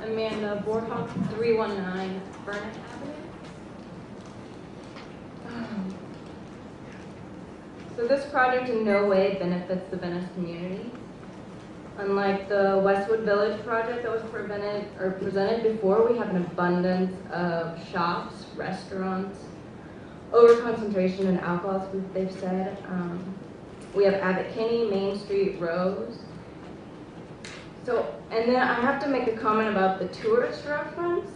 Amanda Borhoff, 319 Burnett Avenue. So this project in no way benefits the Venice community. Unlike the Westwood Village project that was presented before, we have an abundance of shops, restaurants, overconcentration in alcohol, they've said. We have Abbott Kinney, Main Street, Rose. So, and then I have to make a comment about the tourist reference.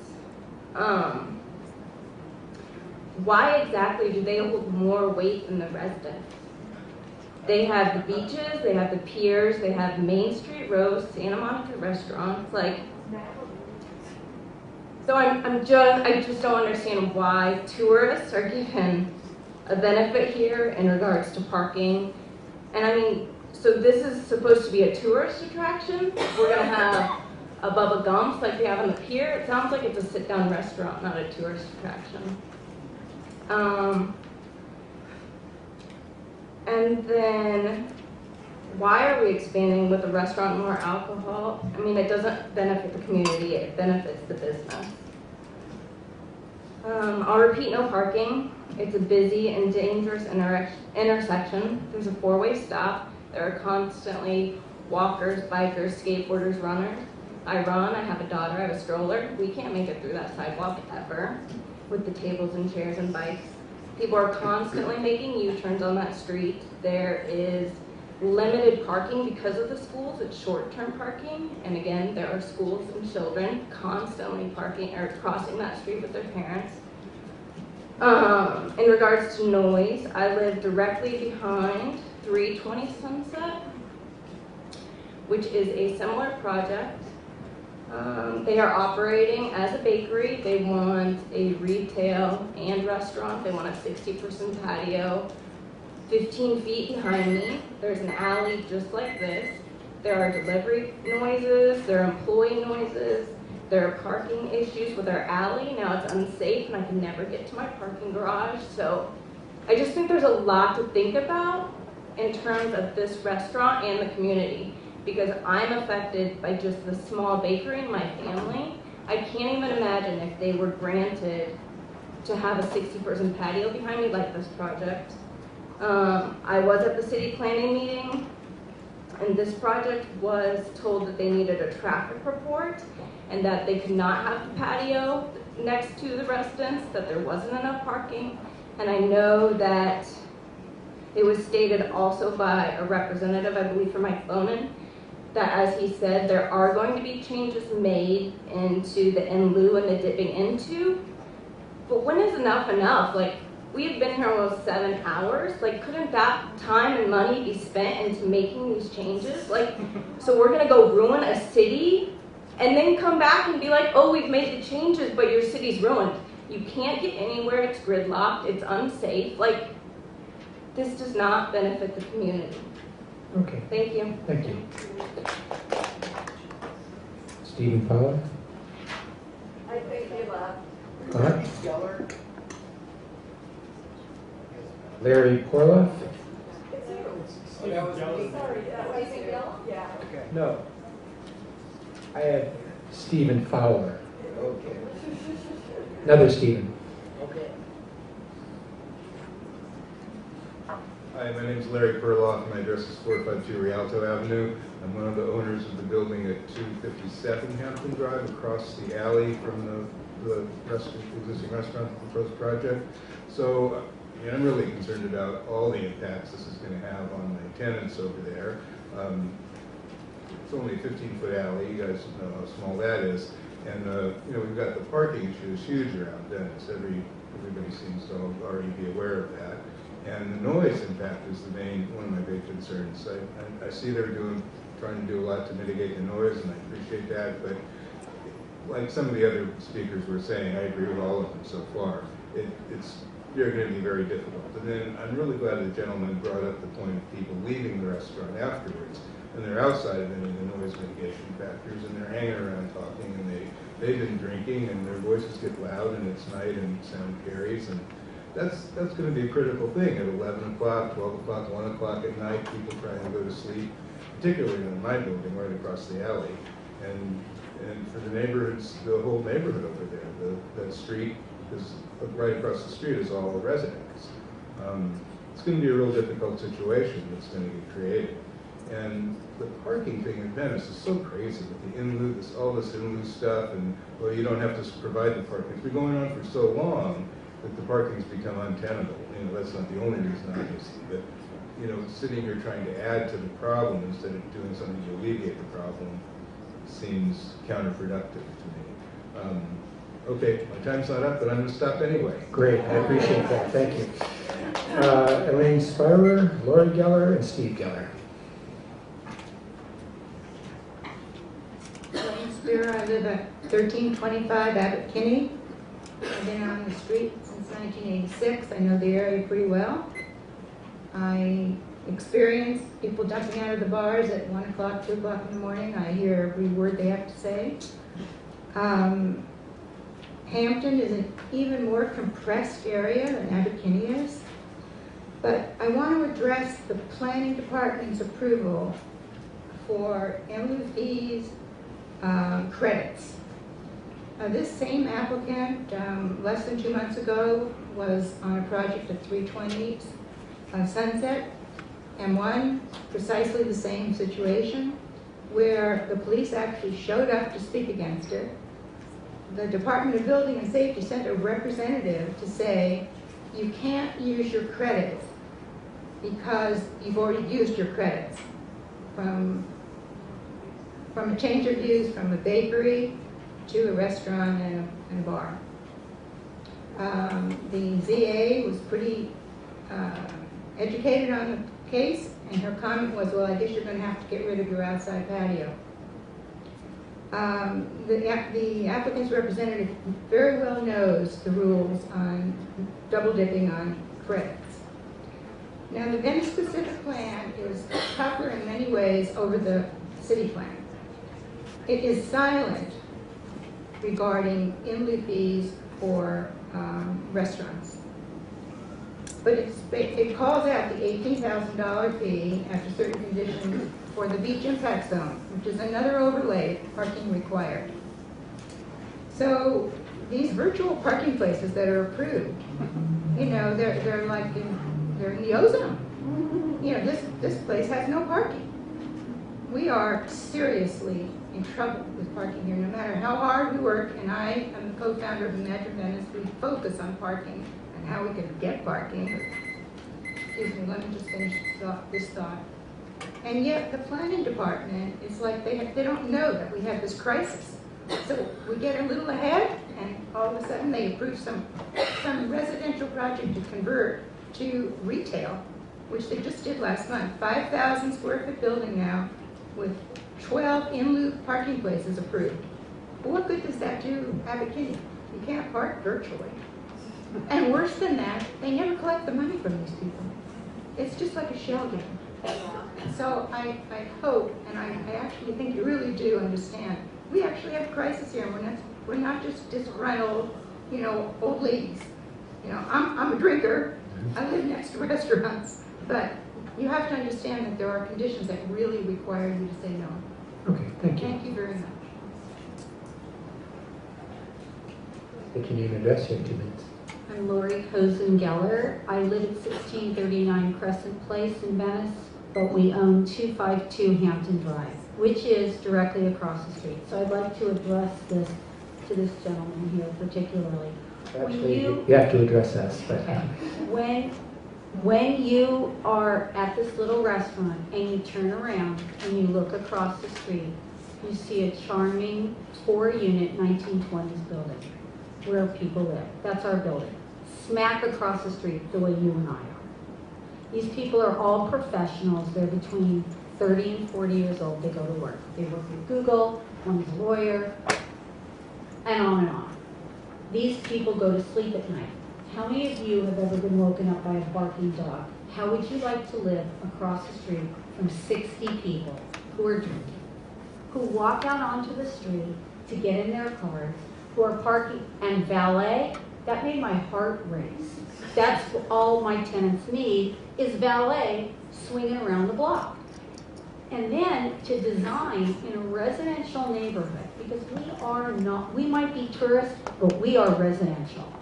Why exactly do they hold more weight than the residents? They have the beaches, they have the piers, they have Main Street, Rose, Santa Monica restaurants. Like, so I just don't understand why tourists are given a benefit here in regards to parking. And I mean, so this is supposed to be a tourist attraction. We're gonna have a Bubba Gump's like we have on the pier. It sounds like it's a sit-down restaurant, not a tourist attraction. And then, why are we expanding with a restaurant and more alcohol? I mean, it doesn't benefit the community, it benefits the business. I'll repeat, no parking. It's a busy and dangerous intersection. There's a four-way stop. There are constantly walkers, bikers, skateboarders, runners. I run, I have a daughter, I have a stroller. We can't make it through that sidewalk ever with the tables and chairs and bikes. People are constantly making U-turns on that street. There is limited parking because of the schools. It's short-term parking. And again, there are schools and children constantly parking or crossing that street with their parents. In regards to noise, I live directly behind 320 Sunset, which is a similar project. They are operating as a bakery. They want a retail and restaurant. They want a 60% patio. 15 feet behind me, there's an alley just like this. There are delivery noises, there are employee noises, there are parking issues with our alley. Now it's unsafe and I can never get to my parking garage. So I just think there's a lot to think about in terms of this restaurant and the community, because I'm affected by just the small bakery in my family. I can't even imagine if they were granted to have a 60% patio behind me like this project. I was at the city planning meeting, and this project was told that they needed a traffic report and that they could not have the patio next to the residents, that there wasn't enough parking. And I know that it was stated also by a representative, I believe from Mike Bonin, that as he said, there are going to be changes made into the in lieu and the dipping into. But when is enough enough? Like, we've been here almost 7 hours. Like, couldn't that time and money be spent into making these changes? Like, so we're gonna go ruin a city and then come back and be like, oh, we've made the changes, but your city's ruined. You can't get anywhere, it's gridlocked, it's unsafe. Like, this does not benefit the community. Okay. Thank you. Thank you. Stephen Fowler? I think they left. Huh? Larry Porloff? It's you. Oh, that was me. Sorry, that was you. Yeah. Okay. No. I had Stephen Fowler. Okay. Another Stephen. Okay. Hi, my name is Larry Perloff. My address is 452 Rialto Avenue. I'm one of the owners of the building at 257 Hampton Drive, across the alley from the existing restaurant proposed project. So I'm really concerned about all the impacts this is going to have on the tenants over there. It's only a 15-foot alley. You guys know how small that is. And we've got the parking issue is huge around Venice. Everybody seems to already be aware of that. And the noise impact is one of my big concerns. I see they're trying to do a lot to mitigate the noise, and I appreciate that. But like some of the other speakers were saying, I agree with all of them so far. They're going to be very difficult. And then I'm really glad the gentleman brought up the point of people leaving the restaurant afterwards, and they're outside of any of the noise mitigation factors, and they're hanging around talking, and they've been drinking, and their voices get loud, and it's night, and sound carries, and that's going to be a critical thing at 11 o'clock, 12 o'clock, 1 o'clock at night, people trying to go to sleep, particularly in my building right across the alley. And And for the neighborhoods, the whole neighborhood over there, that street is, right across the street is all residents. It's going to be a real difficult situation that's going to get created. And the parking thing in Venice is so crazy with the in-lieu, all this in-lieu stuff, and well, you don't have to provide the parking. It's been going on for so long that the parking's become untenable. You know, that's not the only reason, obviously, but you know, sitting here trying to add to the problem instead of doing something to alleviate the problem seems counterproductive to me. Okay, my time's not up, but I'm going to stop anyway. Great, I appreciate that, thank you. Elaine Spirer, Lori Geller, and Steve Geller. Elaine Spear, I live at 1325 Abbott Kinney. I've been on the street since 1986. I know the area pretty well. I experience people jumping out of the bars at 1 o'clock, 2 o'clock in the morning. I hear every word they have to say. Hampton is an even more compressed area than Abbott Kinney is. But I want to address the planning department's approval for in-lieu fees credits. This same applicant, less than 2 months ago, was on a project at 320 Sunset, and won precisely the same situation, where the police actually showed up to speak against it. The Department of Building and Safety sent a representative to say, you can't use your credits because you've already used your credits. From a change of use from a bakery to a restaurant and a bar. The ZA was pretty educated on the case, and her comment was, well, I guess you're going to have to get rid of your outside patio. The applicant's representative very well knows the rules on double dipping on credits. Now, the Venice specific plan is tougher in many ways over the city plan. It is silent regarding in-lieu fees for restaurants. But it calls out the $18,000 fee after certain conditions for the beach impact zone, which is another overlay, parking required. So these virtual parking places that are approved, you know, they're like they're in the ozone. You know, this place has no parking. We are seriously in trouble with parking here, no matter how hard we work, and I am the co-founder of Imagine Venice. We focus on parking and how we can get parking. Excuse me, let me just finish this thought. And yet the planning department is like they don't know that we have this crisis. So we get a little ahead, and all of a sudden they approve some residential project to convert to retail, which they just did last month. 5,000 square foot building now with 12 in-lieu parking places approved. Well, what good does that do Abbott Kinney? You can't park virtually. And worse than that, they never collect the money from these people. It's just like a shell game. So I hope, and I actually think you really do understand, we actually have a crisis here, and we're not just disgruntled, you know, old ladies. You know, I'm a drinker, I live next to restaurants, but you have to understand that there are conditions that really require you to say no. Okay, thank you. Thank you very much. Thank you, name and address, you have 2 minutes. I'm Lori Kozen-Geller. I live at 1639 Crescent Place in Venice, but we own 252 Hampton Drive, which is directly across the street. So I'd like to address this to this gentleman here particularly. Actually, you have to address us. But, Okay. When you are at this little restaurant and you turn around and you look across the street, you see a charming 4-unit 1920s building where people live. That's our building. Smack across the street the way you and I are. These people are all professionals. They're between 30 and 40 years old. They go to work. They work at Google, one's a lawyer, and on and on. These people go to sleep at night. How many of you have ever been woken up by a barking dog? How would you like to live across the street from 60 people who are drinking, who walk out onto the street to get in their cars, who are parking, and valet? That made my heart race. That's all my tenants need is valet swinging around the block. And then to design in a residential neighborhood, because we might be tourists, but we are residential.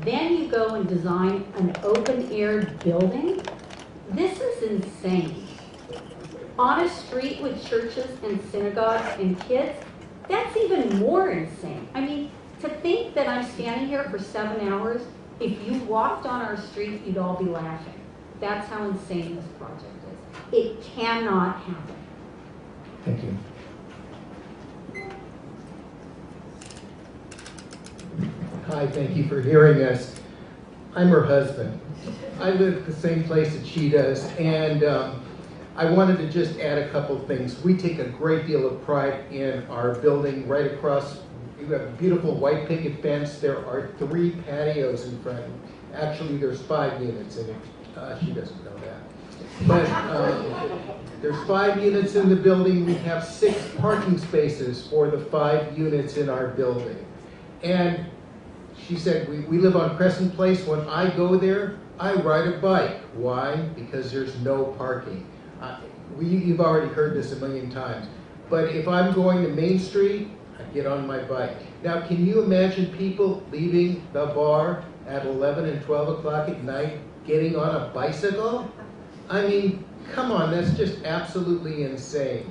Then you go and design an open air building. This is insane. On a street with churches and synagogues and kids, that's even more insane. I mean, to think that I'm standing here for 7 hours, if you walked on our street, you'd all be laughing. That's how insane this project is. It cannot happen. Thank you. Hi, thank you for hearing us. I'm her husband. I live the same place that she does, and I wanted to just add a couple things. We take a great deal of pride in our building right across. You have a beautiful white picket fence. There are 3 patios in front. Actually, there's 5 units in it. She doesn't know that. But there's 5 units in the building. We have 6 parking spaces for the 5 units in our building. And she said, we live on Crescent Place. When I go there, I ride a bike. Why? Because there's no parking. You've already heard this a million times. But if I'm going to Main Street, I get on my bike. Now, can you imagine people leaving the bar at 11 and 12 o'clock at night, getting on a bicycle? I mean, come on, that's just absolutely insane.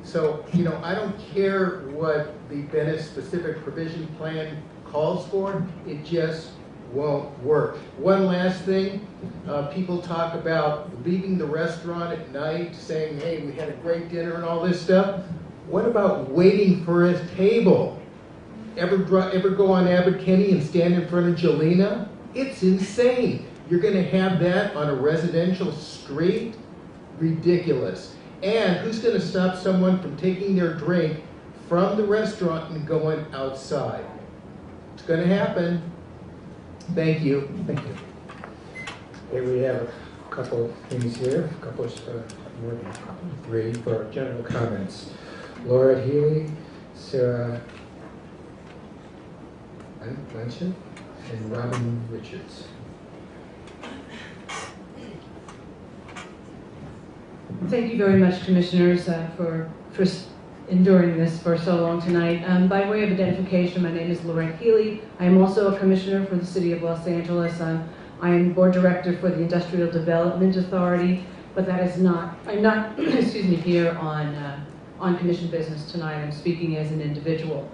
So, I don't care what the Venice Specific Provision Plan calls for, it just won't work. One last thing, people talk about leaving the restaurant at night, saying, hey, we had a great dinner and all this stuff. What about waiting for a table? Ever go on Abbot Kinney and stand in front of Jelena? It's insane. You're going to have that on a residential street? Ridiculous. And who's going to stop someone from taking their drink from the restaurant and going outside? It's going to happen. Thank you. Thank you. Okay, we have a couple things here, a couple more than a couple, 3 for general comments. Laura Healy, Sarah Blanchett, and Robin Richards. Thank you very much, Commissioners, for enduring this for so long tonight. By way of identification, my name is Laura Healy. I am also a Commissioner for the City of Los Angeles. I am Board Director for the Industrial Development Authority, but that is not, I'm not, excuse me, here on Commission business tonight. I'm speaking as an individual.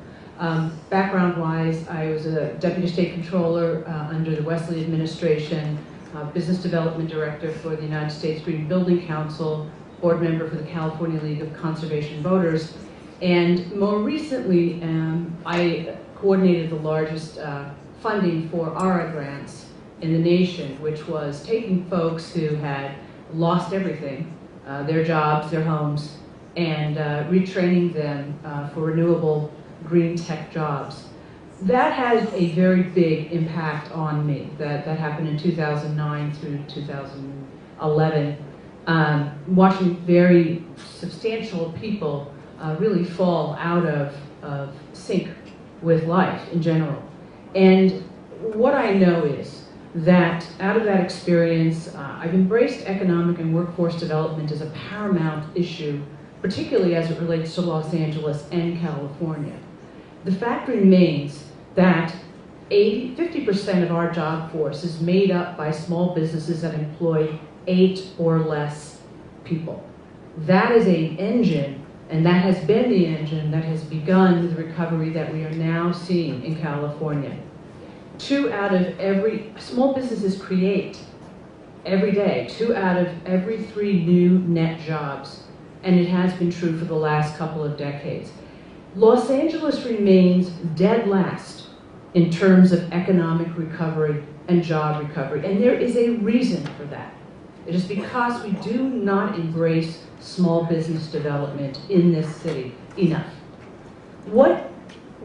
Background-wise, I was a Deputy State Controller under the Wesley administration, Business Development Director for the United States Green Building Council, board member for the California League of Conservation Voters, and more recently, I coordinated the largest funding for ARA grants in the nation, which was taking folks who had lost everything, their jobs, their homes, and retraining them for renewable green tech jobs. That has a very big impact on me. That happened in 2009 through 2011. Watching very substantial people really fall out of sync with life in general. And what I know is that out of that experience, I've embraced economic and workforce development as a paramount issue, particularly as it relates to Los Angeles and California. The fact remains that 50% of our job force is made up by small businesses that employ 8 or less people. That is an engine, and that has been the engine that has begun the recovery that we are now seeing in California. 2 out of every, small businesses create every day, 2 out of every 3 new net jobs, and it has been true for the last couple of decades. Los Angeles remains dead last in terms of economic recovery and job recovery, and there is a reason for that. It is because we do not embrace small business development in this city enough. What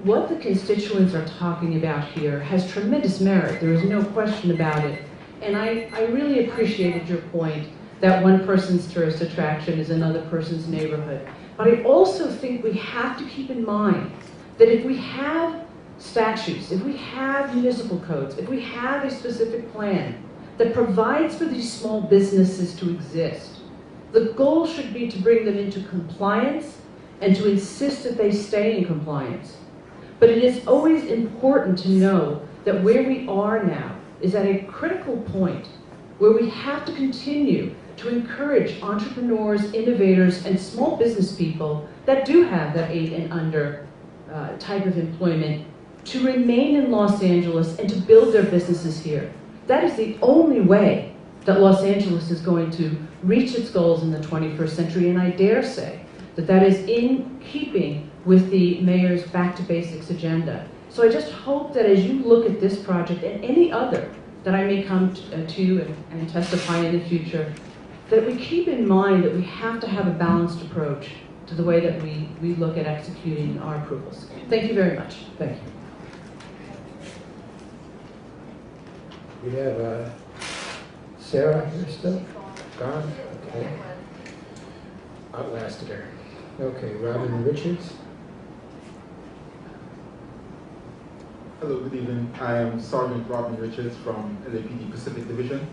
the constituents are talking about here has tremendous merit. There is no question about it. And I really appreciated your point that one person's tourist attraction is another person's neighborhood. But I also think we have to keep in mind that if we have statutes, if we have municipal codes, if we have a specific plan that provides for these small businesses to exist, The goal should be to bring them into compliance and to insist that they stay in compliance. But it is always important to know that where we are now is at a critical point where we have to continue to encourage entrepreneurs, innovators, and small business people that do have that 8 and under type of employment to remain in Los Angeles and to build their businesses here. That is the only way that Los Angeles is going to reach its goals in the 21st century, and I dare say that that is in keeping with the mayor's Back to Basics agenda. So I just hope that as you look at this project and any other that I may come to and testify in the future, that we keep in mind that we have to have a balanced approach to the way that we look at executing our approvals. Thank you very much. Thank you. We have Sarah here still? Gone? Okay. Outlasted her. Okay, Robin Richards. Hello, good evening. I am Sergeant Robin Richards from LAPD Pacific Division,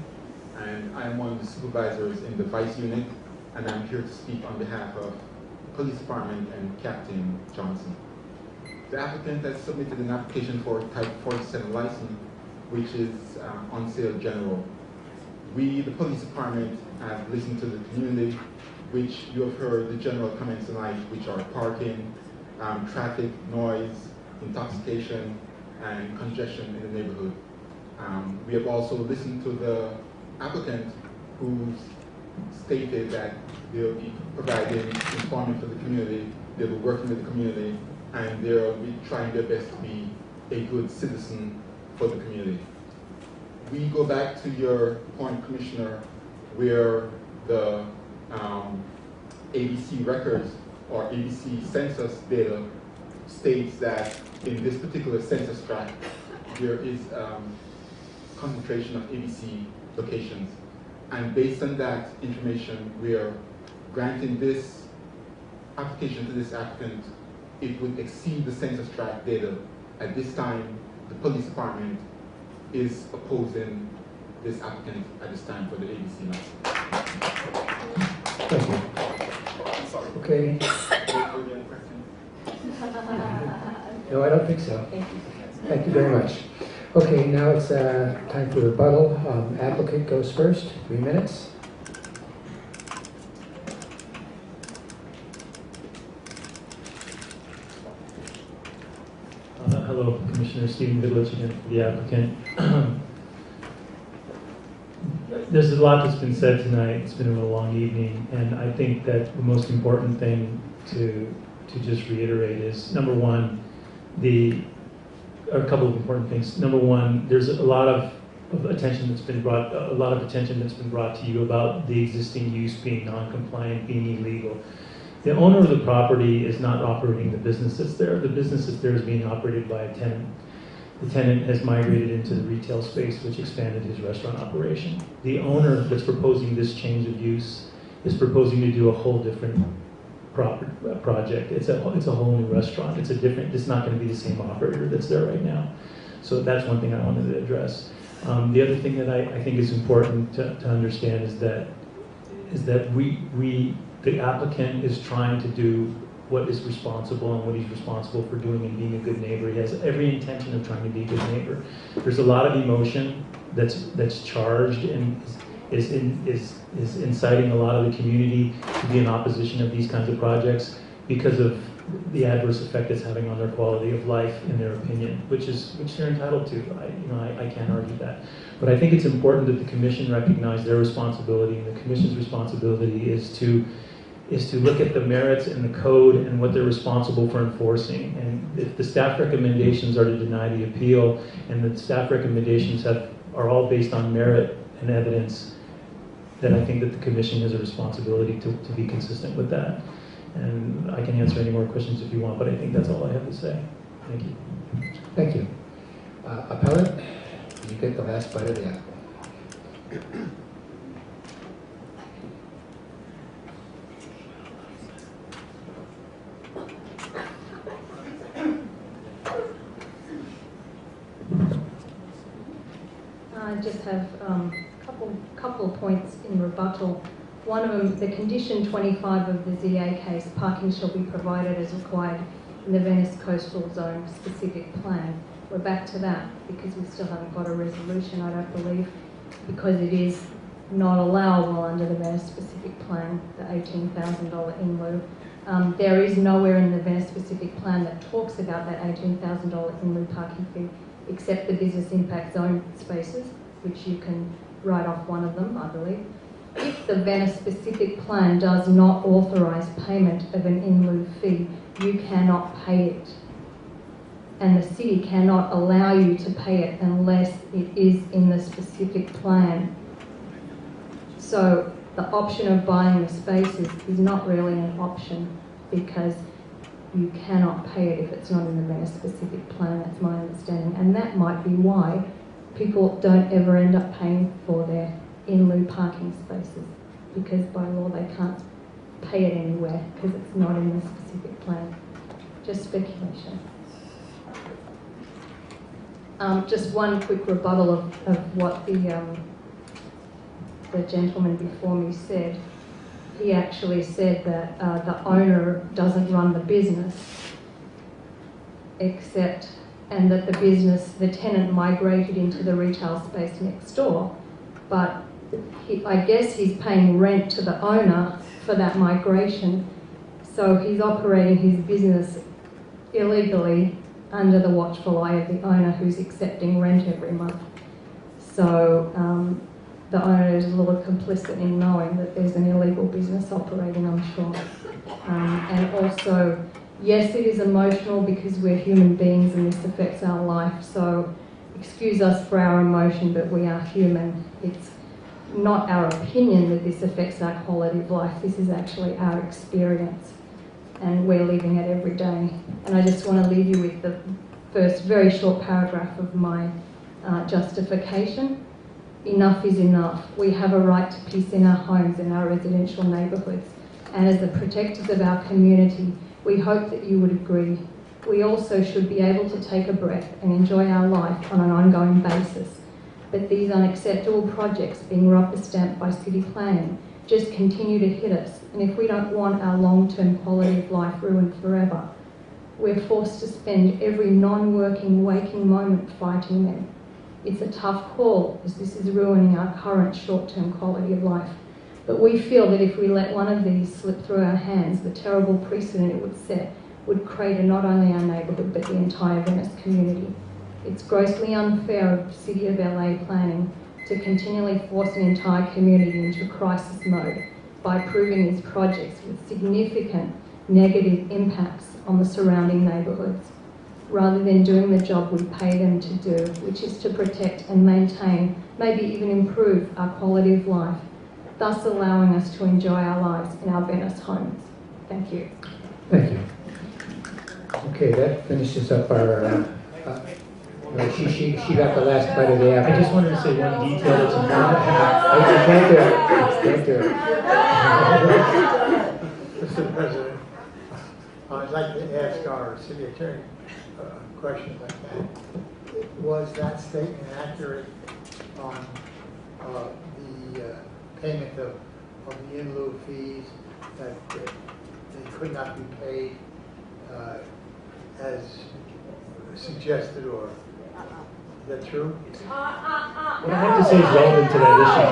and I am one of the supervisors in the Vice Unit, and I'm here to speak on behalf of the Police Department and Captain Johnson. The applicant has submitted an application for Type 47 license, which is on sale general. We, the Police Department, have listened to the community, which you have heard the general comments tonight, which are parking, traffic, noise, intoxication, and congestion in the neighborhood. We have also listened to the applicant who stated that they'll be providing employment for the community, they'll be working with the community, and they'll be trying their best to be a good citizen for the community. We go back to your point, Commissioner, where the ABC records or ABC census data states that in this particular census tract, there is concentration of ABC locations. And based on that information, we are granting this application to this applicant. It would exceed the census tract data. At this time, the police department is opposing this applicant at this time for the ABC map. Thank you. I'm sorry. Okay. Were there any questions? No, I don't think so. Thank you very much. Okay, now it's time for rebuttal. Applicant goes first, 3 minutes. Hello, Commissioner Stephen Vidlich again for the applicant. There's a lot that's been said tonight. It's been a real long evening, and I think that the most important thing to just reiterate is, number one, a couple of important things. Number one, there's a lot of attention that's been brought to you about the existing use being non-compliant, being illegal. The owner of the property is not operating the business that's there. The business that's there is being operated by a tenant. The tenant has migrated into the retail space, which expanded his restaurant operation. The owner that's proposing this change of use is proposing to do a whole different project. It's a whole new restaurant. It's not going to be the same operator that's there right now. So that's one thing I wanted to address. The other thing that I think is important to understand is that the applicant is trying to do what is responsible and what he's responsible for doing and being a good neighbor. He has every intention of trying to be a good neighbor. There's a lot of emotion that's charged and is inciting a lot of the community to be in opposition of these kinds of projects because of the adverse effect it's having on their quality of life, in their opinion, which they're entitled to. I can't argue that. But I think it's important that the commission recognize their responsibility, and the commission's responsibility is to look at the merits in the code and what they're responsible for enforcing. And if the staff recommendations are to deny the appeal, and the staff recommendations are all based on merit and evidence, then I think that the commission has a responsibility to be consistent with that. And I can answer any more questions if you want, but I think that's all I have to say. Thank you. Thank you. Appellant, you get the last bite of the apple. I just have a couple of points in rebuttal. One of them, the condition 25 of the ZA case, parking shall be provided as required in the Venice Coastal Zone specific plan. We're back to that because we still haven't got a resolution, I don't believe, because it is not allowable under the Venice specific plan, the $18,000 in lieu. There is nowhere in the Venice specific plan that talks about that $18,000 in lieu parking fee, except the business impact zone spaces, which you can write off one of them, I believe. If the Venice specific plan does not authorise payment of an in lieu fee, you cannot pay it. And the city cannot allow you to pay it unless it is in the specific plan. So the option of buying the spaces is not really an option because you cannot pay it if it's not in the Venice specific plan, that's my understanding. And that might be why people don't ever end up paying for their in lieu parking spaces, because by law they can't pay it anywhere because it's not in the specific plan. Just speculation. Just one quick rebuttal of what the gentleman before me said. He actually said that the owner doesn't run the business, and that the tenant migrated into the retail space next door, but I guess he's paying rent to the owner for that migration, so he's operating his business illegally under the watchful eye of the owner who's accepting rent every month. So the owner is a little complicit in knowing that there's an illegal business operating, I'm sure. And also, yes, it is emotional because we're human beings and this affects our life, so excuse us for our emotion, but we are human. It's not our opinion that this affects our quality of life, this is actually our experience. And we're living it every day. And I just want to leave you with the first very short paragraph of my justification. Enough is enough. We have a right to peace in our homes, in our residential neighbourhoods. And as the protectors of our community, we hope that you would agree. We also should be able to take a breath and enjoy our life on an ongoing basis. But these unacceptable projects being rubber stamped by city planning just continue to hit us, and if we don't want our long-term quality of life ruined forever, we're forced to spend every non-working waking moment fighting them. It's a tough call, as this is ruining our current short-term quality of life, but we feel that if we let one of these slip through our hands, the terrible precedent it would set would crater not only our neighbourhood but the entire Venice community. It's grossly unfair of the City of LA planning to continually force an entire community into crisis mode by approving these projects with significant negative impacts on the surrounding neighbourhoods, rather than doing the job we pay them to do, which is to protect and maintain, maybe even improve our quality of life, thus allowing us to enjoy our lives in our Venice homes. Thank you. Thank you. Okay, that finishes up our she got the last bite of the apple. I just wanted to say one detail that's important. I can't do it. Mr. President, I'd like to ask our city attorney a question like that. Was that statement accurate on the payment of the in lieu fees, that they could not be paid as suggested, or is that true? What I have to say is relevant to that issue.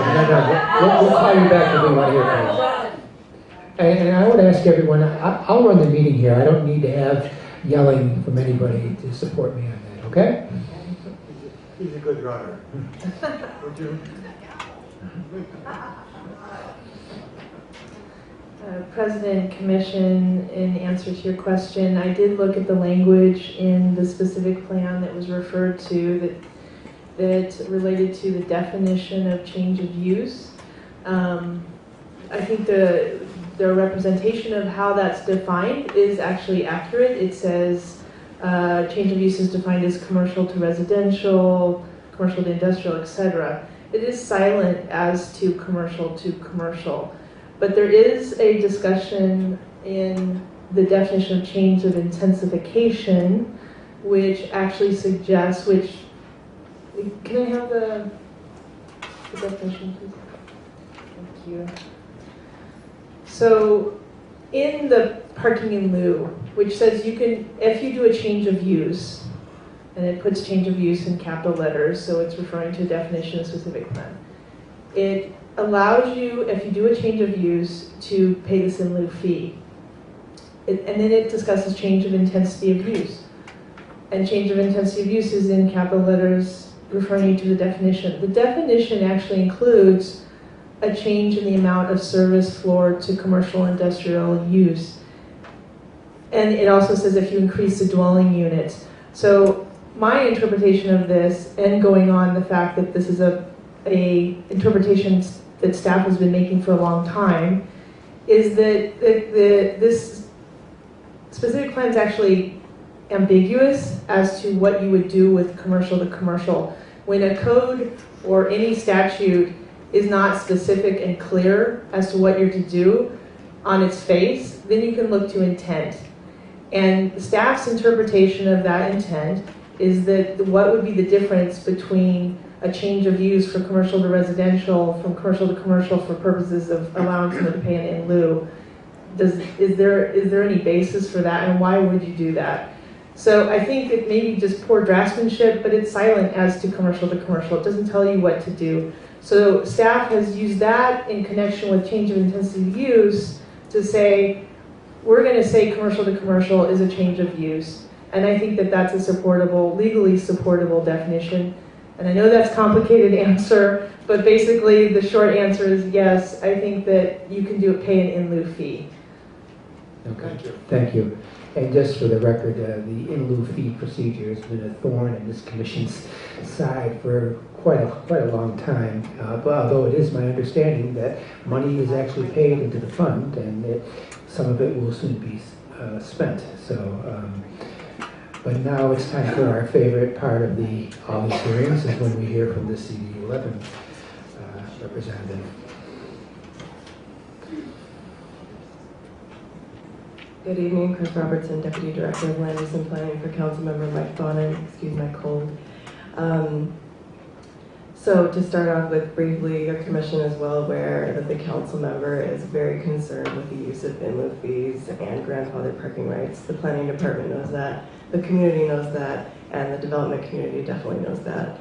We'll call you back if we want to hear from you. And I would ask everyone, I'll run the meeting here. I don't need to have yelling from anybody to support me on that, okay? He's a good runner. Would you? President, Commission, in answer to your question, I did look at the language in the specific plan that was referred to that related to the definition of change of use. I think the representation of how that's defined is actually accurate. It says change of use is defined as commercial to residential, commercial to industrial, etc. It is silent as to commercial. But there is a discussion in the definition of change of intensification, which actually suggests, can I have the definition, please? Thank you. So in the parking in lieu, which says you can, if you do a change of use, and it puts change of use in capital letters, so it's referring to a definition of specific plan. It allows you, if you do a change of use, to pay this in lieu fee. And then it discusses change of intensity of use. And change of intensity of use is in capital letters referring you to the definition. The definition actually includes a change in the amount of service floor to commercial industrial use. And it also says if you increase the dwelling units. So my interpretation of this, and going on the fact that this is a interpretation that staff has been making for a long time, is that this specific plan is actually ambiguous as to what you would do with commercial to commercial. When a code or any statute is not specific and clear as to what you're to do on its face, then you can look to intent. And staff's interpretation of that intent is that what would be the difference between a change of use for commercial to residential, from commercial to commercial for purposes of allowing someone to pay an in lieu? Is there any basis for that, and why would you do that? So I think it may be just poor draftsmanship, but it's silent as to commercial to commercial. It doesn't tell you what to do. So staff has used that in connection with change of intensity of use to say, we're going to say commercial to commercial is a change of use. And I think that that's a supportable, legally supportable definition. And I know that's a complicated answer, but basically the short answer is yes, I think that you can do pay an in lieu fee. Okay. Thank you. Thank you. And just for the record, the in lieu fee procedure has been a thorn in this commission's side for quite a long time. But although it is my understanding that money is actually paid into the fund, and some of it will soon be spent. So, but now it's time for our favorite part of all these hearings, is when we hear from the CD11 representative. Good evening, Chris Robertson, Deputy Director of Land Use and Planning for Councilmember Mike Bonin. Excuse my cold. So to start off with briefly, your commission is well aware that the council member is very concerned with the use of in lieu fees and grandfathered parking rights. The planning department knows that, the community knows that, and the development community definitely knows that.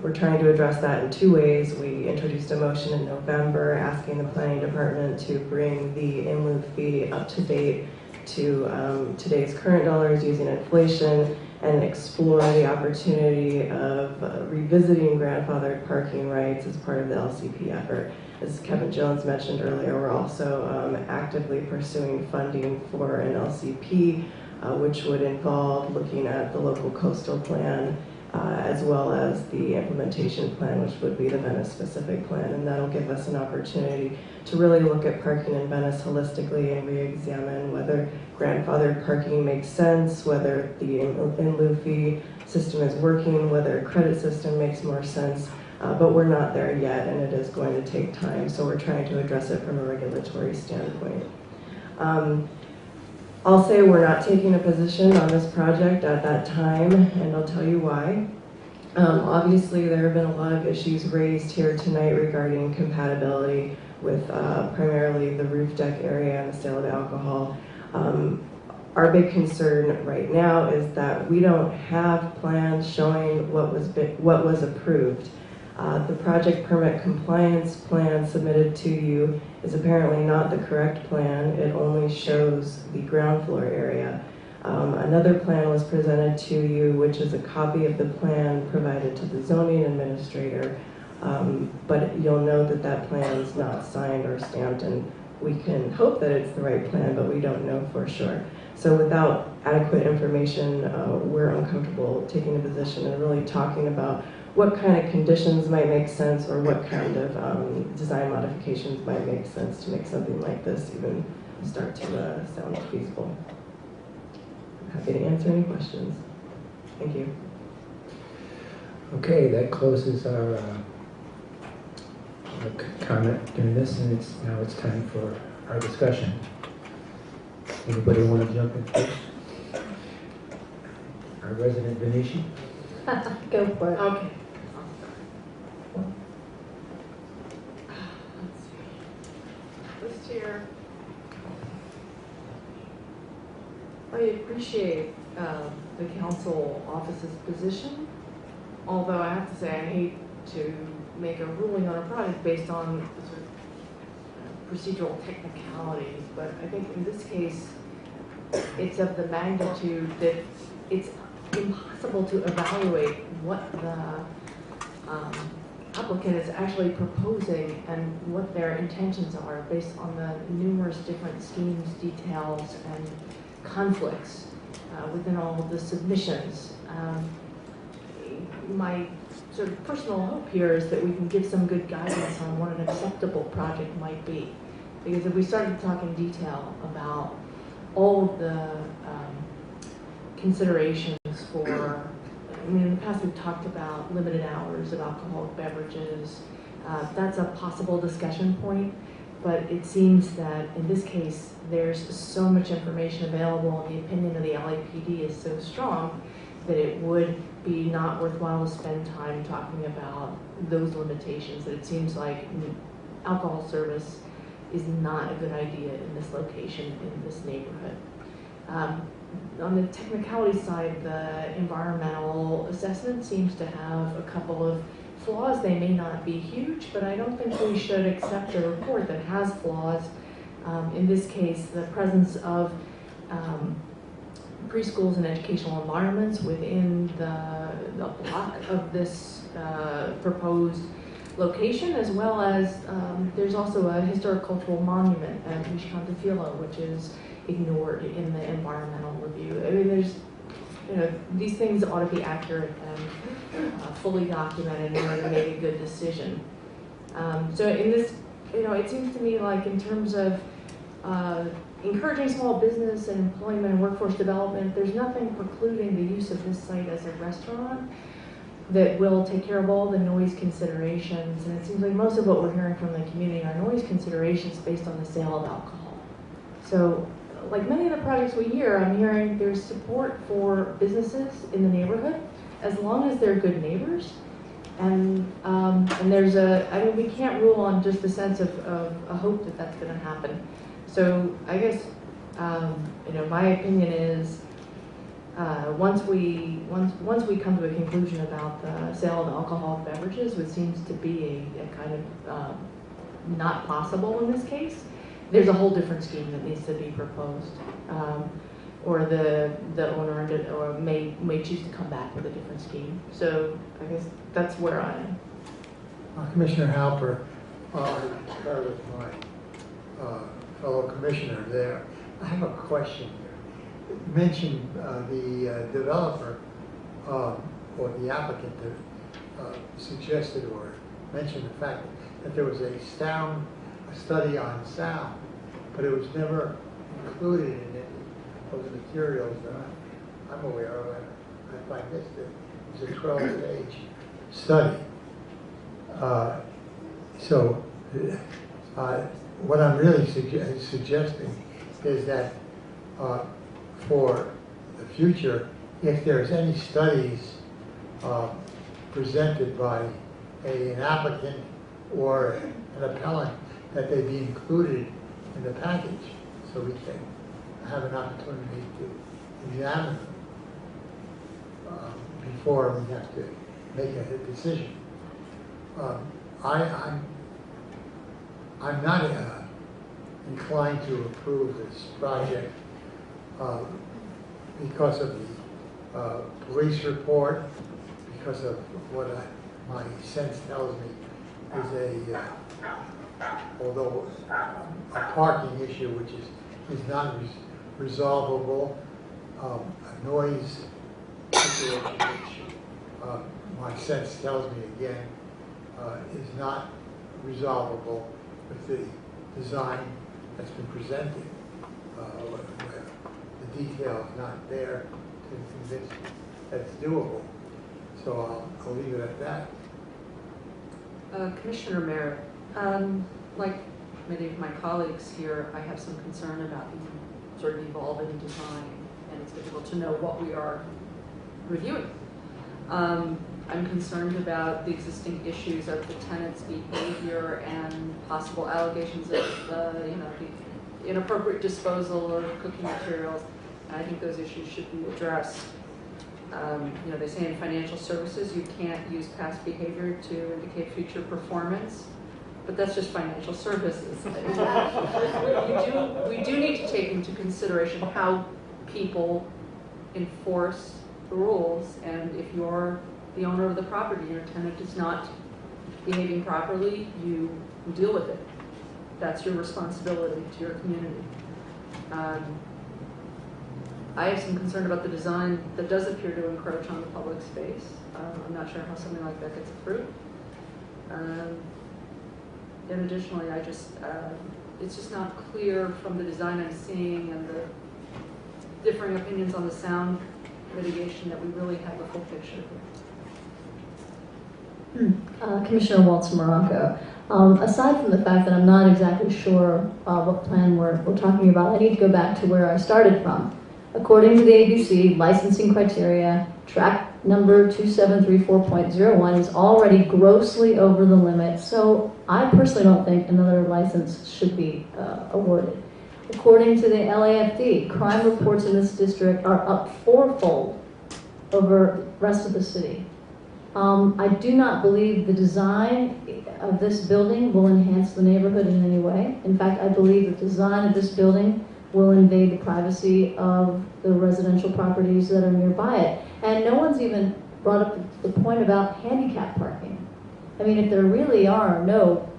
We're trying to address that in two ways. We introduced a motion in November asking the planning department to bring the in lieu fee up to date to today's current dollars using inflation, and explore the opportunity of revisiting grandfathered parking rights as part of the LCP effort. As Kevin Jones mentioned earlier, we're also actively pursuing funding for an LCP, which would involve looking at the local coastal plan, as well as the implementation plan, which would be the Venice specific plan. And that'll give us an opportunity to really look at parking in Venice holistically and re-examine whether grandfathered parking makes sense, whether the in lieu fee system is working, whether a credit system makes more sense. But we're not there yet, and it is going to take time. So we're trying to address it from a regulatory standpoint. I'll say we're not taking a position on this project at that time, and I'll tell you why. Obviously, there have been a lot of issues raised here tonight regarding compatibility with primarily the roof deck area and the sale of alcohol. Our big concern right now is that we don't have plans showing what was approved. The project permit compliance plan submitted to you is apparently not the correct plan. It only shows the ground floor area. Another plan was presented to you, which is a copy of the plan provided to the zoning administrator. But you'll note that that plan is not signed or stamped, and we can hope that it's the right plan, but we don't know for sure. So without adequate information, we're uncomfortable taking a position and really talking about what kind of conditions might make sense, or what kind of design modifications might make sense to make something like this even start to sound feasible. I'm happy to answer any questions. Thank you. Okay, that closes our comment during this, and now it's time for our discussion. Anybody want to jump in first? Our resident Venetian? Go for it. Okay. This chair appreciate the council office's position, although I have to say I hate to make a ruling on a project based on sort of procedural technicalities, but I think in this case, it's of the magnitude that it's impossible to evaluate what the applicant is actually proposing and what their intentions are based on the numerous different schemes, details, and conflicts within all of the submissions. My sort of personal hope here is that we can give some good guidance on what an acceptable project might be. Because if we started to talk in detail about all of the considerations for, I mean, in the past we've talked about limited hours of alcoholic beverages. That's a possible discussion point, but it seems that in this case, there's so much information available, and the opinion of the LAPD is so strong that it would be not worthwhile to spend time talking about those limitations, that it seems like alcohol service is not a good idea in this location, in this neighborhood. On the technicality side, the environmental assessment seems to have a couple of flaws. They may not be huge, but I don't think we should accept a report that has flaws. In this case, the presence of preschools and educational environments within the block of this proposed location, as well as there's also a historic cultural monument at Mishkantafila, which is ignored in the environmental review. I mean, there's, you know, these things ought to be accurate and fully documented in order to make a good decision. So in this, you know, it seems to me like in terms of encouraging small business and employment and workforce development, there's nothing precluding the use of this site as a restaurant that will take care of all the noise considerations. And it seems like most of what we're hearing from the community are noise considerations based on the sale of alcohol. So like many of the projects we hear, I'm hearing there's support for businesses in the neighborhood as long as they're good neighbors. And there's I mean, we can't rule on just the sense of a hope that that's going to happen. So I guess, you know, my opinion is once we come to a conclusion about the sale of alcoholic beverages, which seems to be a kind of not possible in this case, there's a whole different scheme that needs to be proposed, or the owner or may choose to come back with a different scheme. So I guess that's where I am. Commissioner Halper, start with my fellow commissioner there. I have a question here. You mentioned the developer or the applicant that suggested or mentioned the fact that there was a study on sound, but it was never included in it, those materials that I'm aware of. If I missed it, it was a 12-page study. So what I'm really suggesting is that for the future, if there's any studies presented by an applicant or an appellant, that they be included in the package so we can have an opportunity to examine them before we have to make a decision. I'm not inclined to approve this project because of the police report, because of what my sense tells me is although a parking issue which is not resolvable, a noise situation which my sense tells me again is not resolvable with the design that's been presented, where the detail is not there to convince me that it's doable. So I'll leave it at that. Commissioner Merritt, like many of my colleagues here, I have some concern about the sort of evolving design, and it's difficult to know what we are reviewing. I'm concerned about the existing issues of the tenant's behavior and possible allegations of the inappropriate disposal of cooking materials. And I think those issues should be addressed. You know, they say in financial services you can't use past behavior to indicate future performance, but that's just financial services. We do need to take into consideration how people enforce the rules, and if you're the owner of the property and your tenant is not behaving properly, you deal with it. That's your responsibility to your community. I have some concern about the design that does appear to encroach on the public space. I'm not sure how something like that gets approved. And additionally, it's just not clear from the design I'm seeing and the differing opinions on the sound mitigation that we really have the full picture here. Commissioner Waltz Morocco. Aside from the fact that I'm not exactly sure what plan we're talking about, I need to go back to where I started from. According to the ABC licensing criteria, track number 2734.01 is already grossly over the limit, so I personally don't think another license should be awarded. According to the LAFD, crime reports in this district are up fourfold over the rest of the city. I do not believe the design of this building will enhance the neighborhood in any way. In fact, I believe the design of this building will invade the privacy of the residential properties that are nearby it. And no one's even brought up the point about handicap parking. I mean, if there really are no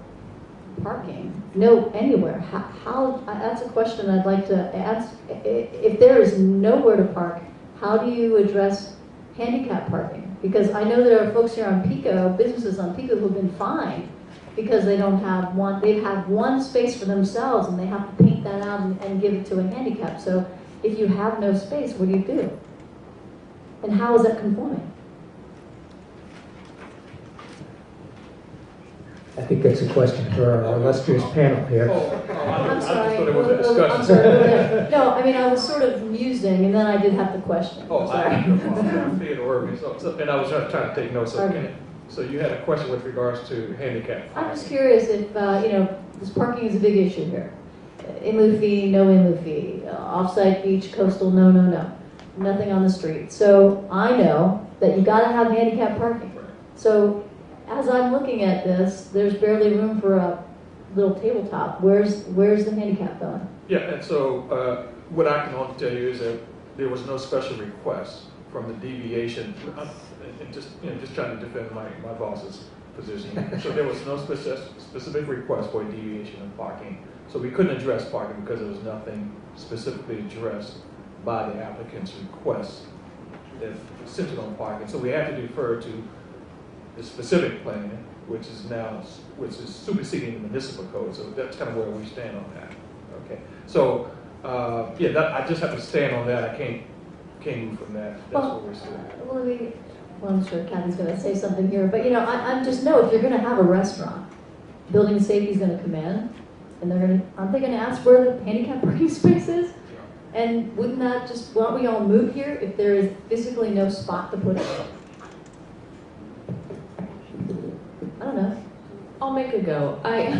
parking, no anywhere, how that's a question I'd like to ask. If there is nowhere to park, how do you address handicap parking? Because I know there are folks here on Pico, businesses on Pico, who've been fined because they don't have one, they have one space for themselves and they have to paint that out and give it to a handicap. So if you have no space, what do you do? And how is that conforming? I think that's a question for our illustrious panel here. I'm sorry. thought it was a discussion. I'm sorry. No, I mean, I was sort of musing and then I did have the question. Oh, I'm sorry. Theodore, and I was trying to take notes. Okay. So you had a question with regards to handicap. I'm just curious if, this parking is a big issue here. In-lieu fee, no in-lieu fee, off-site beach, coastal, no. Nothing on the street. So I know that you gotta have handicap parking. So as I'm looking at this, there's barely room for a little tabletop. Where's the handicap going? Yeah, and so what I can only tell you is that there was no special request from the deviation, and just trying to defend my boss's position. So there was no specific request for a deviation of parking. So we couldn't address parking because there was nothing specifically addressed by the applicant's request that centered on parking. So we had to defer to the specific plan, which is superseding the municipal code. So that's kind of where we stand on that. Okay. So I just have to stand on that. I can't move from that. That's what we're still. Well, I'm sure Kathy's going to say something here, but I just know if you're going to have a restaurant, building safety is going to come in, and aren't they going to ask where the handicap parking space is? And why don't we all move here if there is physically no spot to put it? I don't know. I'll make a go. I am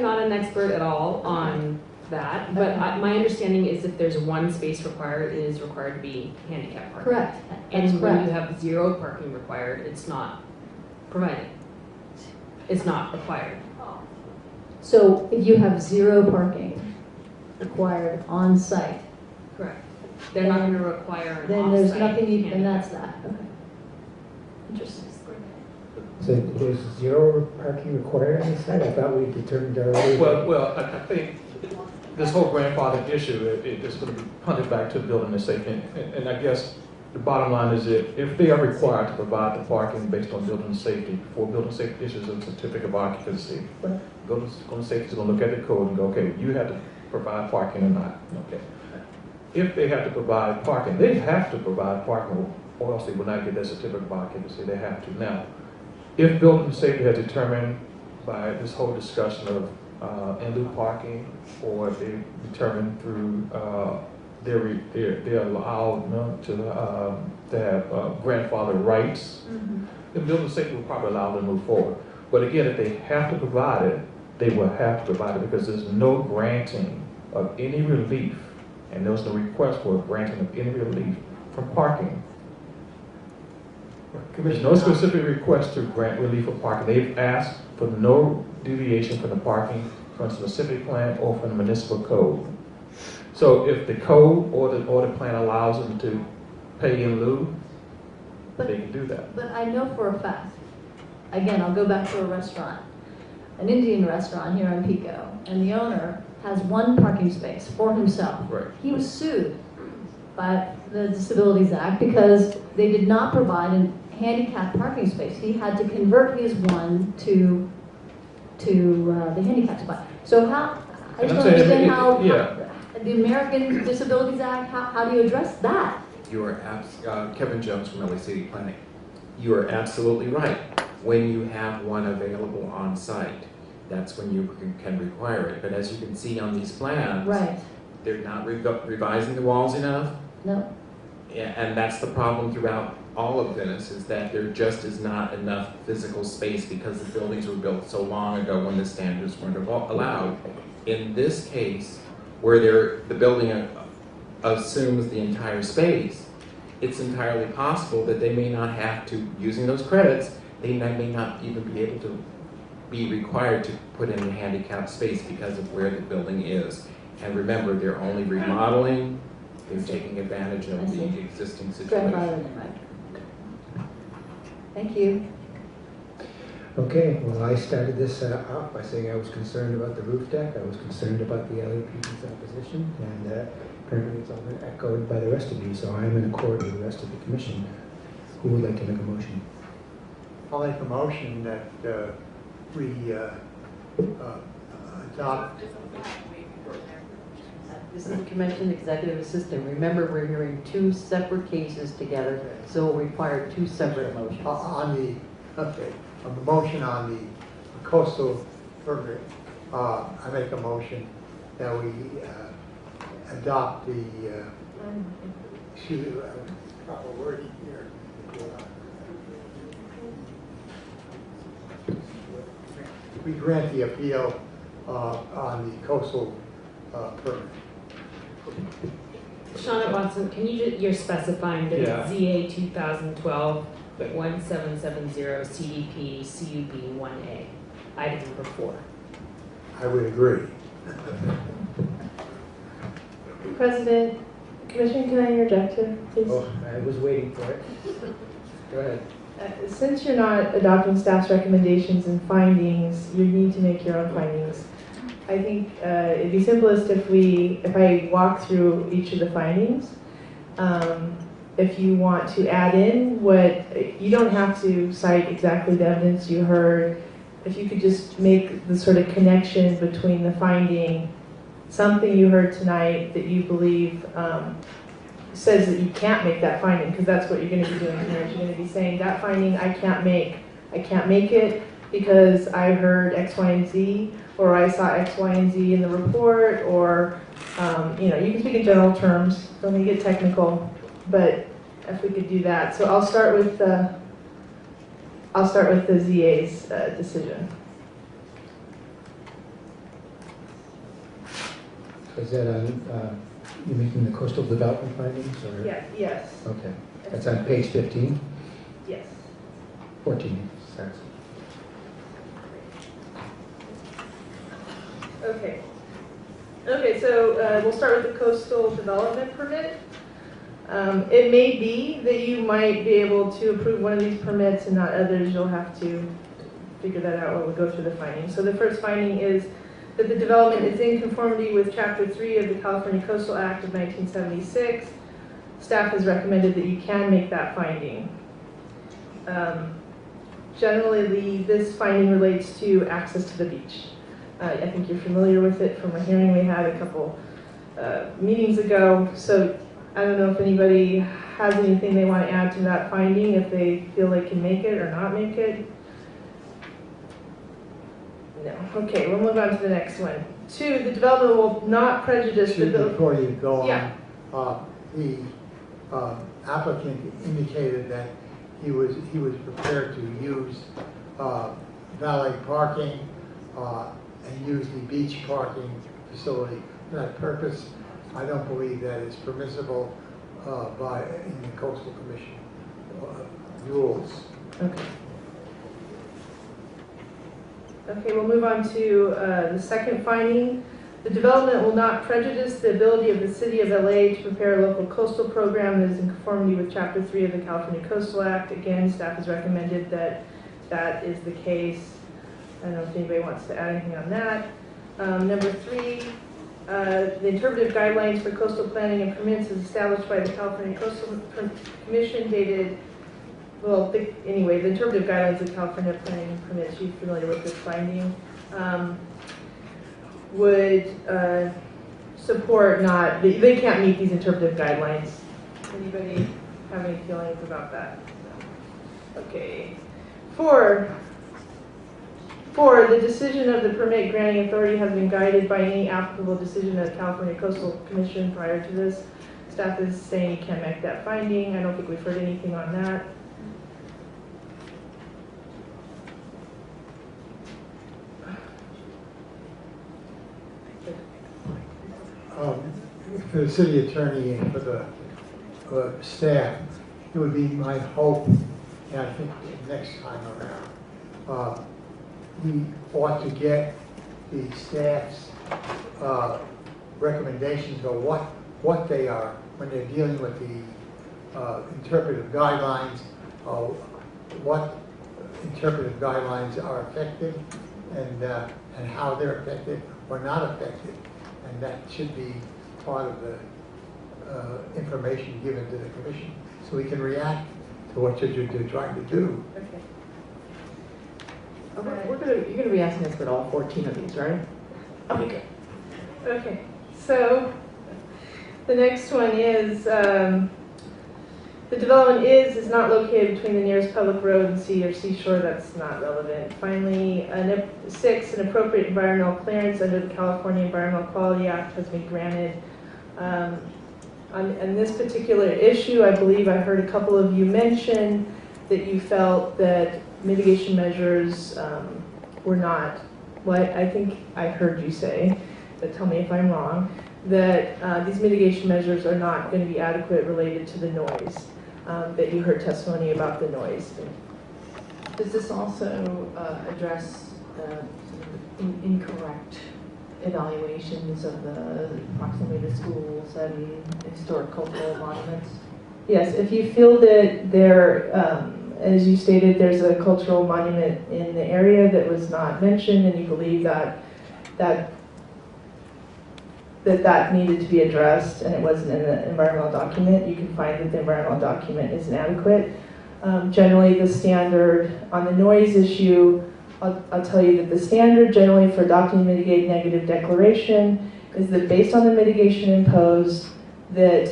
not an expert at all on that, but my understanding is if there's one space required, it is required to be handicap parking. Correct. And when you have zero parking required, it's not provided. It's not required. So if you have zero parking required on site, correct. They're not going to require an then there's off-site nothing you handicap. and that's that. Okay. Interesting. So there's zero parking required on the site? I thought we determined already. Well, I think this whole grandfather issue is going to be punted back to building and safety. And I guess the bottom line is that if they are required to provide the parking based on building safety, for building safety issues a certificate of occupancy, building safety is going to look at the code and go, okay, you have to provide parking or not. Okay. If they have to provide parking, they have to provide parking or else they will not get that certificate of occupancy. They have to. Now, if building safety has determined by this whole discussion of in-lieu parking, or if they determine through they're allowed to have grandfather rights, then building safety will probably allow them to move forward. But again, if they have to provide it, they will have to provide it because there's no granting of any relief and there was no request for a granting of any relief from parking. There's no specific request to grant relief for parking. They've asked for no deviation from the parking from a specific plan or from the municipal code. So if the code or the plan allows them to pay in lieu, they can do that. But I know for a fact, again, I'll go back to a restaurant, an Indian restaurant here in Pico, and the owner has one parking space for himself. Right. He was sued by the Disabilities Act because they did not provide a handicapped parking space. He had to convert his one to the handicapped spot. So how, I just don't understand how, the American Disabilities Act, how do you address that? You are Kevin Jones from LA City Planning. You are absolutely right. When you have one available on site, that's when you can require it. But as you can see on these plans, right, they're not revising the walls enough. No. And that's the problem throughout all of Venice, is that there just is not enough physical space because the buildings were built so long ago when the standards weren't allowed. In this case, where the building assumes the entire space, it's entirely possible that they may not have to, using those credits, they may not even be able to be required to put in a handicapped space because of where the building is. And remember, they're only remodeling, they're taking advantage of the existing situation. Thank you. Okay, well, I started this off by saying I was concerned about the roof deck, I was concerned about the LAPD's opposition, and apparently it's all been echoed by the rest of you, so I'm in accord with the rest of the commission. Who would like to make a motion? I'll make a motion that we adopt. This is the commission executive assistant. Remember, we're hearing two separate cases together, so we'll require two separate motions. On the motion on the coastal permit, I make a motion that we adopt the, proper wording here. We grant the appeal on the coastal permit. Shauna Watson, can you're specifying that Yeah. ZA 2012-1770 CDP CUB 1A, item number 4. I would agree. President, Commissioner, can I interject here, please? Oh, I was waiting for it. Go ahead. Since you're not adopting staff's recommendations and findings, you need to make your own findings. I think it'd be simplest if I walk through each of the findings. If you want to add in you don't have to cite exactly the evidence you heard. If you could just make the sort of connection between the finding, something you heard tonight that you believe says that you can't make that finding, because that's what you're going to be doing here. You're going to be saying that finding I can't make it because I heard X, Y, and Z, or I saw X, Y, and Z in the report, or you can speak in general terms. Don't need to get technical, but if we could do that. So I'll start with the ZA's decision. Is that on, you're making the coastal development findings, or? Yes. Okay, that's on page 15? Yes. 14, sorry. Okay, so we'll start with the coastal development permit. It may be that you might be able to approve one of these permits and not others. You'll have to figure that out when we go through the findings. So the first finding is that the development is in conformity with Chapter 3 of the California Coastal Act of 1976. Staff has recommended that you can make that finding. Generally, this finding relates to access to the beach. I think you're familiar with it from a hearing we had a couple meetings ago. So I don't know if anybody has anything they want to add to that finding, if they feel they can make it or not make it. No. Okay, we'll move on to the next one. 2, the development will not prejudice the building. Before you go on, Yeah. The applicant indicated that he was prepared to use valet parking and use the beach parking facility for that purpose. I don't believe that is permissible in the Coastal Commission rules. Okay. Okay, we'll move on to the second finding. The development will not prejudice the ability of the City of LA to prepare a local coastal program that is in conformity with Chapter 3 of the California Coastal Act. Again, staff has recommended that that is the case. I don't know if anybody wants to add anything on that. Number 3, the interpretive guidelines for coastal planning and permits is established by the California Coastal Commission dated, well, anyway, the interpretive guidelines of California planning and permits, you're familiar with this finding, would support not, they can't meet these interpretive guidelines. Anybody have any feelings about that? Okay. 4, the decision of the permit granting authority has been guided by any applicable decision of the California Coastal Commission prior to this. Staff is saying you can't make that finding. I don't think we've heard anything on that. For the city attorney and for the staff, it would be my hope, and I think next time around, we ought to get the staff's recommendations of what they are when they're dealing with the interpretive guidelines, what interpretive guidelines are effective and how they're effective or not effective. And that should be part of the information given to the commission so we can react to what you're trying to do. Okay. You're going to be asking us about all 14 of these, right? Okay, good. Okay, so the next one is the development is not located between the nearest public road and sea or seashore. That's not relevant. Finally, 6, an appropriate environmental clearance under the California Environmental Quality Act has been granted. On this particular issue, I believe I heard a couple of you mention that you felt that mitigation measures were not, well, I think I heard you say, but tell me if I'm wrong, that these mitigation measures are not going to be adequate related to the noise, that you heard testimony about the noise. Does this also address incorrect evaluations of the proximity to schools and historic cultural monuments? Yes, if you feel that there, as you stated, there's a cultural monument in the area that was not mentioned and you believe that needed to be addressed and it wasn't in the environmental document, you can find that the environmental document is inadequate. Generally, the standard on the noise issue, I'll tell you that the standard generally for adopting a mitigate negative declaration is that based on the mitigation imposed, that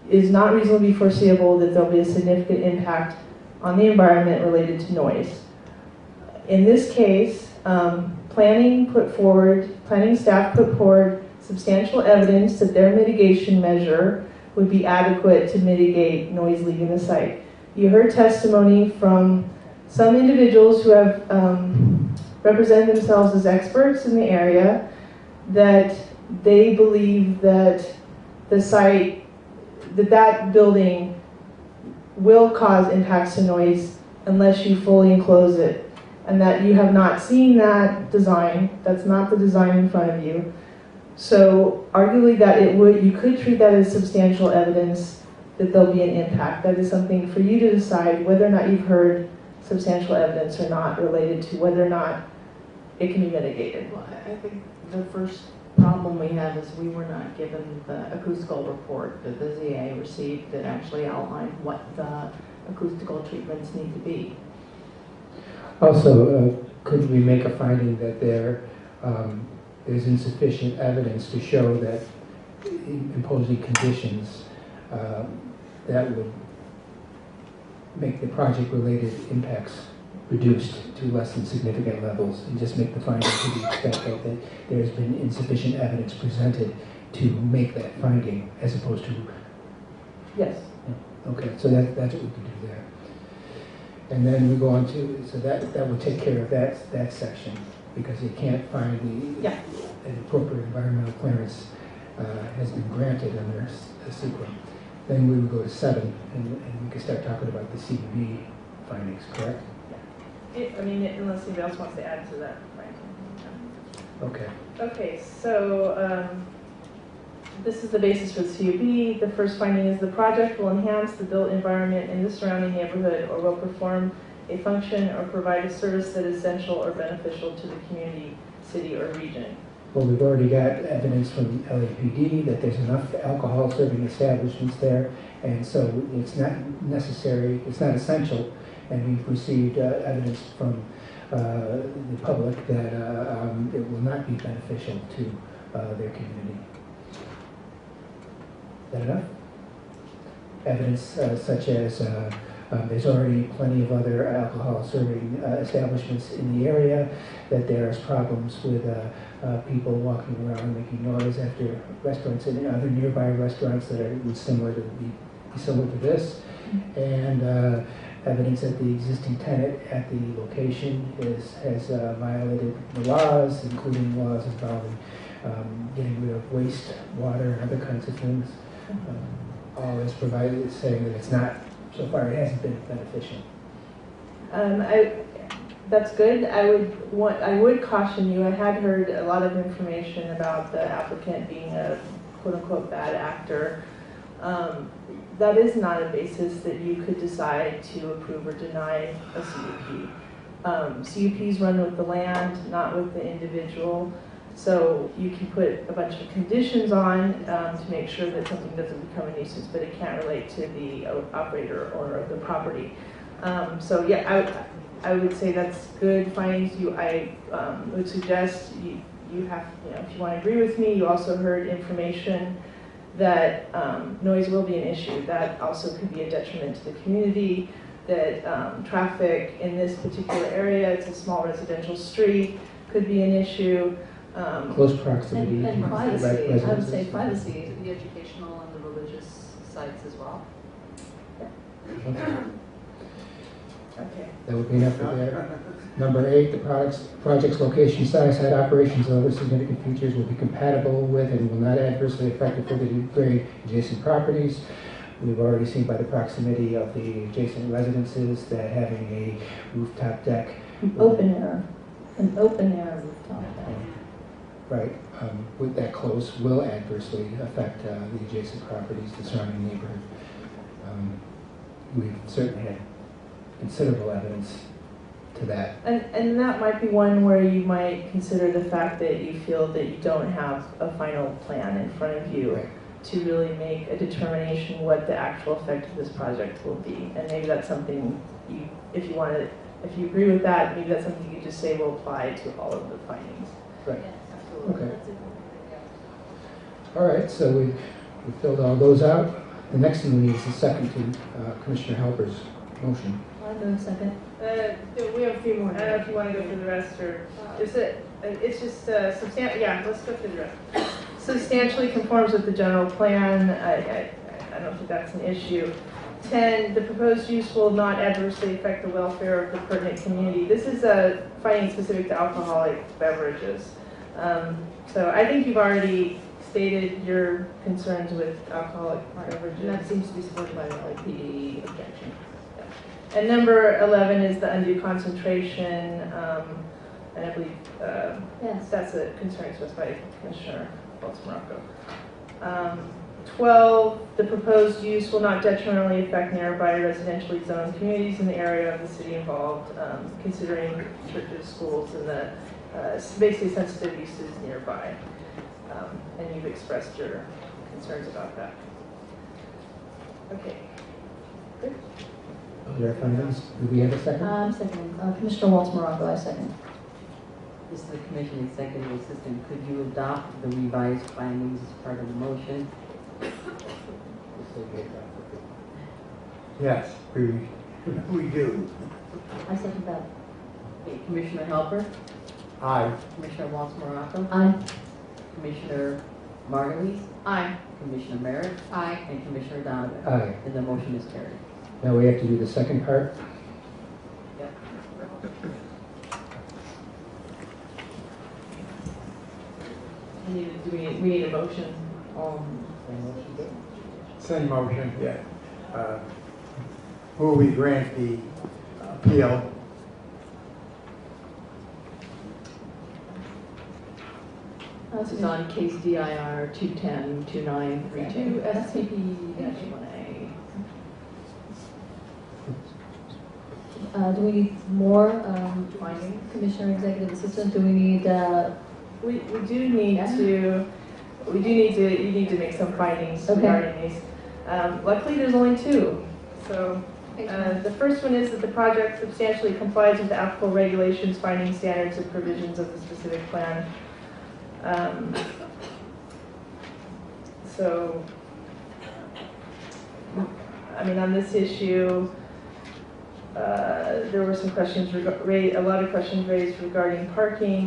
is not reasonably foreseeable that there'll be a significant impact on the environment related to noise. In this case, planning staff put forward substantial evidence that their mitigation measure would be adequate to mitigate noise leaving the site. You heard testimony from some individuals who have represented themselves as experts in the area that they believe that the site, that building will cause impacts to noise unless you fully enclose it, and that you have not seen that design. That's not the design in front of you. So arguably that you could treat that as substantial evidence that there'll be an impact. That is something for you to decide whether or not you've heard substantial evidence or not related to whether or not it can be mitigated. Well, I think the first problem we have is we were not given the acoustical report that the ZA received that actually outlined what the acoustical treatments need to be. Also, could we make a finding that there's insufficient evidence to show that imposing conditions that would make the project-related impacts reduced to less than significant levels, and just make the finding to the extent that there's been insufficient evidence presented to make that finding, as opposed to... Yes. Okay, so that's what we can do there. And then we go on to, so that would take care of that section, because you can't find an appropriate environmental clearance has been granted under SEQA. Then we would go to 7, and we could start talking about the CBB findings, correct? I mean, unless anybody else wants to add to that, right? Okay. Okay, so this is the basis for the CUB. The first finding is the project will enhance the built environment in the surrounding neighborhood or will perform a function or provide a service that is essential or beneficial to the community, city, or region. Well, we've already got evidence from LAPD that there's enough alcohol serving establishments there, and so it's not necessary, it's not essential, and we've received evidence from the public that it will not be beneficial to their community. Is that enough? Evidence such as there's already plenty of other alcohol serving establishments in the area, that there's problems with people walking around making noise after restaurants and other nearby restaurants that are similar to this, and evidence that the existing tenant at the location has violated the laws, including laws involving getting rid of waste, water, and other kinds of things. All is provided, saying that it's not, so far it hasn't been beneficial. That's good. I would caution you. I had heard a lot of information about the applicant being a quote-unquote bad actor. That is not a basis that you could decide to approve or deny a CUP. CUPs run with the land, not with the individual. So you can put a bunch of conditions on to make sure that something doesn't become a nuisance, but it can't relate to the operator or owner of the property. So yeah, I would say that's good findings. I would suggest you have, if you want to agree with me, you also heard information that noise will be an issue. That also could be a detriment to the community, that traffic in this particular area, it's a small residential street, could be an issue. Close proximity. And privacy, I would say privacy. The educational and the religious sites as well. Okay. That would be enough for that. Number 8, the project's location, size, site operations, and other significant features will be compatible with and will not adversely affect the further grade adjacent properties. We've already seen by the proximity of the adjacent residences that having a rooftop deck. An open air rooftop deck. Right, with that close will adversely affect the adjacent properties, the surrounding neighborhood. We've certainly had considerable evidence to that. And that might be one where you might consider the fact that you feel that you don't have a final plan in front of you to really make a determination what the actual effect of this project will be. And maybe that's something if you agree with that, maybe that's something you just say will apply to all of the findings. Right. Okay. All right, so we filled all those out. The next thing we need is the second to Commissioner Halper's motion. I'll go in second. We have a few more. I don't know if you want to go through the rest or it's just substantial. Yeah, let's go through the rest. Substantially conforms with the general plan. I don't think that's an issue. 10, the proposed use will not adversely affect the welfare of the pertinent community. This is a finding specific to alcoholic beverages. So I think you've already stated your concerns with alcoholic beverages. And that seems to be supported by the LAPD objection. Yeah. And number 11 is the undue concentration. And I believe that's a concern expressed by Commissioner Waltz-Morocco. 12, the proposed use will not detrimentally affect nearby residentially zoned communities in the area of the city involved, considering churches, schools, and the basically sensitive uses nearby. And you've expressed your concerns about that. Okay. Good. Those are our findings. Do we have a second? Second. Commissioner Waltz-Morocco, I second. This is the commission executive assistant. Could you adopt the revised findings as part of the motion? Yes, we do. I second that. Okay, Commissioner Helper? Aye. Commissioner Waltz-Morocco? Aye. Commissioner Margulies? Aye. Commissioner Merritt? Aye. And Commissioner Donovan? Aye. And the motion is carried. Now we have to do the second part. Yep. We need a motion. Same motion, yeah. Will we grant the appeal? This is on case DIR 210-2932 SCP-1A. Do we need more Findings? Commissioner Executive Assistant? Do we need, We do need to, you need to make some findings Okay. regarding these. Luckily, there's only two. So the first one is that the project substantially complies with the applicable regulations, findings, standards, and provisions of the specific plan. So, I mean, on this issue, there were some questions, a lot of questions raised regarding parking.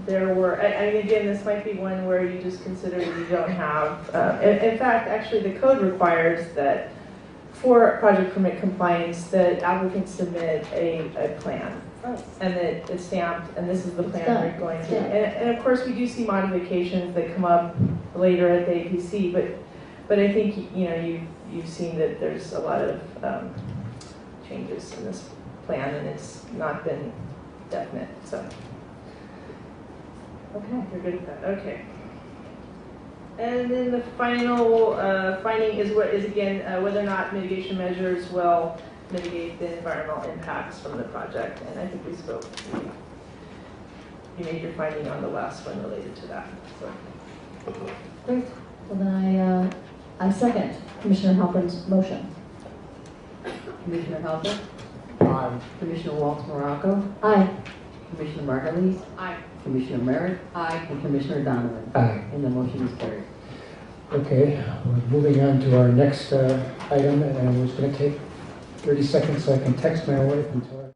There were, I mean, again, this might be one where you just consider you don't have, in fact, actually the code requires that for project permit compliance, that applicants submit a plan. And that it's stamped, and this is the plan they're going to. And of course, we do see modifications that come up later at the APC, but I think, you know, you've seen that there's a lot of changes in this plan, and it's not been definite, so. Okay, you're good with that, okay. And then the final finding is again, whether or not mitigation measures will mitigate the environmental impacts from the project. And I think we spoke, you made your finding on the last one related to that. So. great. Well, then I second Commissioner Halpern's motion. Commissioner Halper, Aye. Commissioner Waltz Morocco, Aye. Commissioner Margulies, Aye. Commissioner Merritt, Aye. and Commissioner Donovan. Aye. And the motion is carried. Okay, we're moving on to our next item, and I'm just going to take 30 seconds so I can text my wife and tell her.